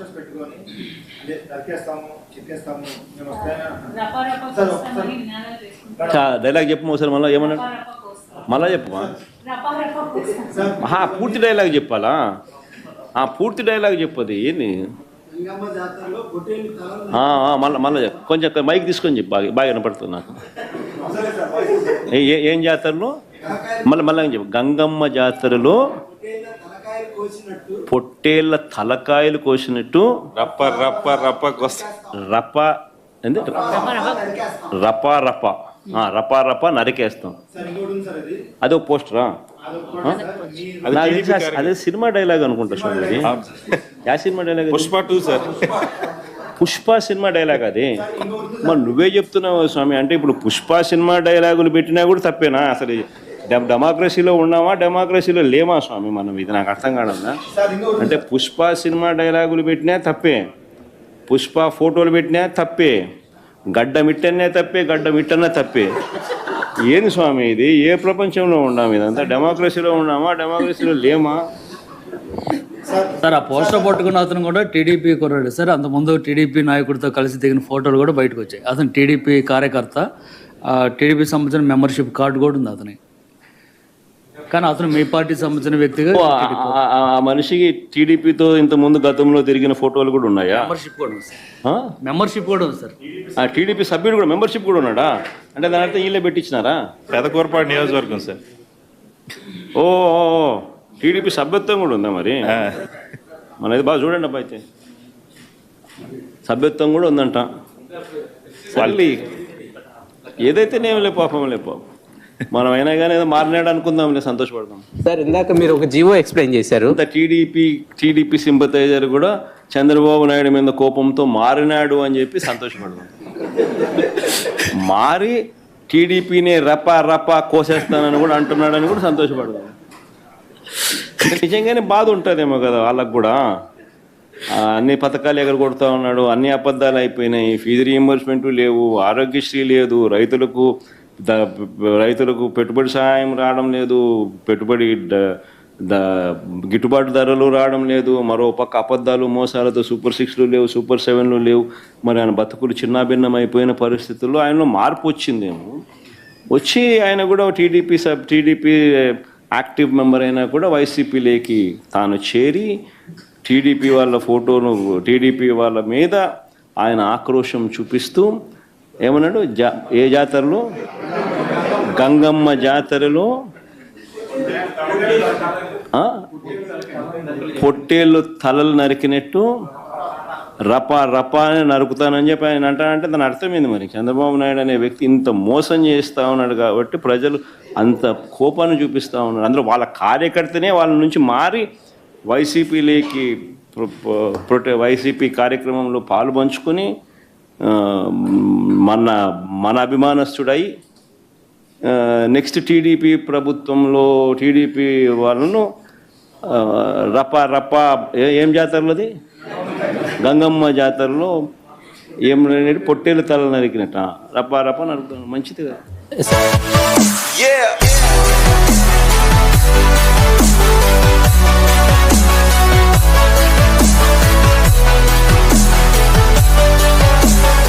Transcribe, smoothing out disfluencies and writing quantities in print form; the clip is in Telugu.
పోస్టర్స్ పెట్టుకొని అంటే నరికేస్తాము చెక్కేస్తాము మేము డైలాగ్ చెప్పు ఒకసారి మళ్ళీ ఏమన్నా మళ్ళా చెప్పమా పూర్తి డైలాగ్ చెప్పాలా పూర్తి డైలాగ్ చెప్పది ఏంది మళ్ళీ కొంచెం మైక్ తీసుకొని చెప్పు బాగా వినపడుతుంది నాకు ఏం జాతరలో మళ్ళీ చెప్పు గంగమ్మ జాతరలో పొట్టేళ్ళ తలకాయలు కోసినట్టు రప్ప రప్ప రప్ప రప్ప ఏంది రపా రప రపా రప నరికేస్తాం. అదో పోస్టరా? అదే సినిమా డైలాగ్ అనుకుంటా స్వామి. యా cinema dialogue? Pushpa 2 sir. Pushpa cinema dialogue అది. మరి నువ్వే చెప్తున్నావు స్వామి. అంటే ఇప్పుడు పుష్ప సినిమా డైలాగులు పెట్టినా కూడా తప్పేనా? అసలు డెమోక్రసీలో ఉన్నామా డెమోక్రసీలో లేమా స్వామి మనం? ఇది నాకు అర్థం కాదన్నా. అంటే పుష్ప సినిమా డైలాగులు పెట్టినా తప్పే, పుష్ప ఫోటోలు పెట్టినా తప్పే, గడ్డ మిట్టనే తప్పే, గడ్డ మిట్టనే తప్పే. ఏంది స్వామి ఇది? ఏ ప్రపంచంలో ఉన్నాము? ఇదంతా డెమోక్రసీలో ఉన్నామా డెమోక్రసీలో లేమా? సార్ ఆ పోస్టర్ పట్టుకున్న అతను కూడా టీడీపీ కుర్రాడు సార్. అంతకుముందు టీడీపీ నాయకుడితో కలిసి దిగిన ఫోటోలు కూడా బయటకు వచ్చాయి. అతను టీడీపీ కార్యకర్త, టీడీపీ సంబంధించిన మెంబర్షిప్ కార్డు కూడా ఉంది అతని. కానీ అతను మీ పార్టీ సంబంధించిన వ్యక్తిగా ఆ మనిషికి టీడీపీతో ఇంతకుముందు గతంలో తిరిగిన ఫోటోలు కూడా ఉన్నాయా? మెంబర్షిప్ కూడా ఉంది సార్. మెంబర్షిప్ కూడా ఉంది సార్. టీడీపీ సభ్యుడు కూడా మెంబర్షిప్ కూడా ఉన్నాడా? అంటే దాని అర్థం వీళ్ళే పెట్టించినారా? పెదకూరపాడు నియోజకవర్గం సార్. ఓ టీడీపీ సభ్యత్వం కూడా ఉందా మరి? మనది బాగా చూడండి అబ్బా. అయితే సభ్యత్వం కూడా ఉందంట. మళ్ళీ ఏదైతే నేమలే పాపం లే పాపం. మనం అయినా కానీ ఏదో మారినాడు అనుకుందాం, సంతోషపడదాం. సార్ ఇందాక మీరు ఒక జీవో ఎక్స్ప్లెయిన్ చేశారు. టీడీపీ సింపథైజర్ కూడా చంద్రబాబు నాయుడు మీద కోపంతో మారినాడు అని చెప్పి సంతోషపడదాం. మారి టీడీపీని రపా రపా కోసేస్తానని కూడా అంటున్నాడని కూడా సంతోషపడదాం. నిజంగానే బాధ ఉంటుందేమో కదా వాళ్ళకు కూడా. అన్ని పథకాలు ఎగరగొడతా ఉన్నాడు, అన్ని అబద్ధాలు అయిపోయినాయి, ఫీజు రీయింబర్స్మెంట్ లేవు, ఆరోగ్యశ్రీ లేదు, రైతులకు పెట్టుబడి సహాయం రావడం లేదు, పెట్టుబడి గిట్టుబాటు ధరలు రావడం లేదు, మరో పక్క అబద్ధాలు మోసాలతో సూపర్ 6లు లేవు, సూపర్ 7లు లేవు. మరి ఆయన బతుకులు చిన్నాభిన్నం అయిపోయిన పరిస్థితుల్లో ఆయనలో మార్పు వచ్చిందేమో. వచ్చి ఆయన కూడా టీడీపీ యాక్టివ్ మెంబర్ అయినా కూడా వైసీపీలోకి తాను చేరి టీడీపీ వాళ్ళ ఫోటోను, టీడీపీ వాళ్ళ మీద ఆయన ఆక్రోశం చూపిస్తూ ఏమన్నాడు? ఏ జాతరలో? గంగమ్మ జాతరలో పొట్టేళ్ళు తలలు నరికినట్టు రపా రపా అని నరుకుతానని చెప్పి ఆయన అంటానంటే దాని అర్థమైంది. మరి చంద్రబాబు నాయుడు అనే వ్యక్తి ఇంత మోసం చేస్తూ ఉన్నాడు కాబట్టి ప్రజలు అంత కోపాన్ని చూపిస్తూ ఉన్నారు. అందులో వాళ్ళ కార్యకర్తనే వాళ్ళ నుంచి మారి వైసీపీలోకి వైసీపీ కార్యక్రమంలో పాలు పంచుకొని మన అభిమానస్తుడై నెక్స్ట్ టీడీపీ ప్రభుత్వంలో టీడీపీ వాళ్ళను రపా రపా ఏం జాతరలోది? గంగమ్మ జాతరలో ఏం పొట్టేలు తల నరికినట్ట రపా రపా నరుకుతాను. మంచిది కదా.